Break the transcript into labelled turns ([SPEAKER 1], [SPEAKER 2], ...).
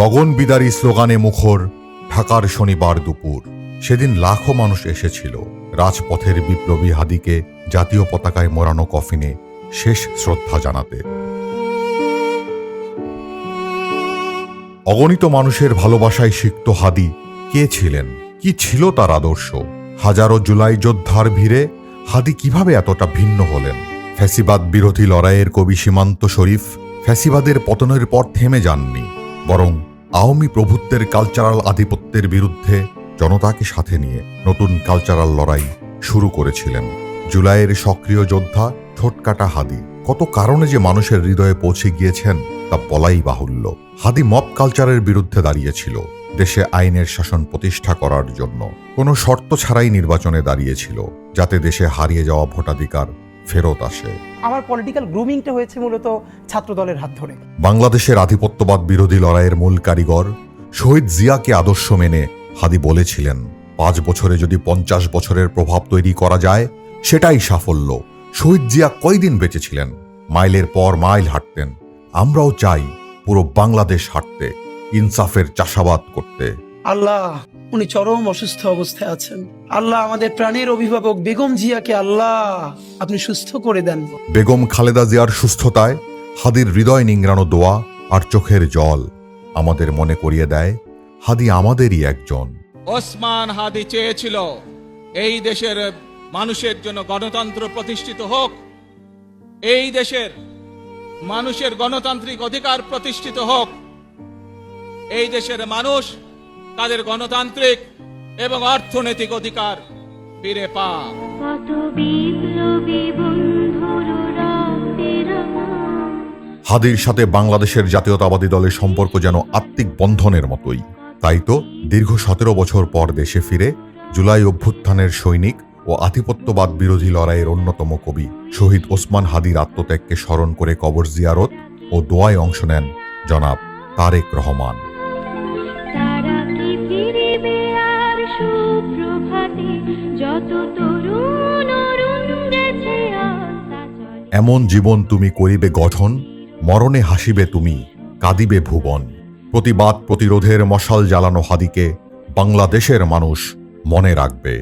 [SPEAKER 1] গগনবিদারী স্লোগানে মুখর ঢাকার শনিবার দুপুর। সেদিন লাখো মানুষ এসেছিল রাজপথের বিপ্লবী হাদিকে জাতীয় পতাকায় মোড়ানো কফিনে শেষ শ্রদ্ধা জানাতে। অগণিত মানুষের ভালোবাসায় সিক্ত হাদি কে ছিলেন, কি ছিল তার আদর্শ? হাজারো জুলাই যোদ্ধার ভিড়ে হাদি কিভাবে এতটা ভিন্ন হলেন? ফ্যাসিবাদ বিরোধী লড়াইয়ের কবি সীমান্ত শরীফ ফ্যাসিবাদের পতনের পর থেমে যাননি, বরং আওয়ামী প্রভুত্বের কালচারাল আধিপত্যের বিরুদ্ধে জনতাকে সাথে নিয়ে নতুন কালচারাল লড়াই শুরু করেছিলেন। জুলাইয়ের সক্রিয় যোদ্ধা ঠোঁটকাটা হাদি কত কারণে যে মানুষের হৃদয়ে পৌঁছে গিয়েছেন তা বলাই বাহুল্য। হাদি মব কালচারের বিরুদ্ধে দাঁড়িয়েছিল, দেশে আইনের শাসন প্রতিষ্ঠা করার জন্য কোনো শর্ত ছাড়াই নির্বাচনে দাঁড়িয়েছিল, যাতে দেশে হারিয়ে যাওয়া ভোটাধিকার ফেরত আসে।
[SPEAKER 2] আমার পলিটিক্যাল গ্রুমিংটা হয়েছে মূলত ছাত্রদলের হাত ধরে।
[SPEAKER 1] বাংলাদেশের আধিপত্যবাদ বিরোধী লড়াইয়ের মূল কারিগর শহীদ জিয়াকে আদর্শ মেনে হাদি বলেছিলেন, 5 বছরে যদি 50 বছরের প্রভাব তৈরি করা যায় সেটাই সাফল্য। শহীদ জিয়া কয়দিন বেঁচেছিলেন? মাইলের পর মাইল হাঁটতেন। আমরাও চাই পুরো বাংলাদেশ হাঁটতে, ইনসাফের চাষাবাদ করতে।
[SPEAKER 3] আল্লাহ, উনি চরম অসুস্থ অবস্থায় আছেন। আল্লাহ, আমাদের প্রাণের অভিভাবক বেগম জিয়াকে আল্লাহ আপনি সুস্থ করে দেন।
[SPEAKER 1] বেগম খালেদা জিয়ার সুস্থতায় হাদির হৃদয় নিংড়ানো দোয়া আর চোখের জল আমাদের মনে করিয়ে দেয় হাদি আমাদেরই একজন।
[SPEAKER 4] ওসমান হাদি চেয়েছিল এই দেশের মানুষের জন্য গণতন্ত্র প্রতিষ্ঠিত হোক, এই দেশের মানুষের গণতান্ত্রিক অধিকার প্রতিষ্ঠিত হোক, এই দেশের মানুষ তাদের গণতান্ত্রিক এবং অর্থনৈতিক অধিকার ফিরে পাক।
[SPEAKER 1] হাদির সাথে বাংলাদেশের জাতীয়তাবাদী দলের সম্পর্ক যেন আত্মিক বন্ধনের মতোই। তাই তো দীর্ঘ 17 বছর পর দেশে ফিরে জুলাই অভ্যুত্থানের সৈনিক ও আধিপত্যবাদ বিরোধী লড়াইয়ের অন্যতম কবি শহীদ ওসমান হাদির আত্মত্যাগকে স্মরণ করে কবর জিয়ারত ও দোয়ায় অংশ নেন জনাব তারেক রহমান। এমন জীবন তুমি করিবে গঠন, মরণে হাসিবে তুমি, কাঁদিবে ভুবন। প্রতিবাদ প্রতিরোধের মশাল জ্বালানো হাদিকে বাংলাদেশের মানুষ মনে রাখবে।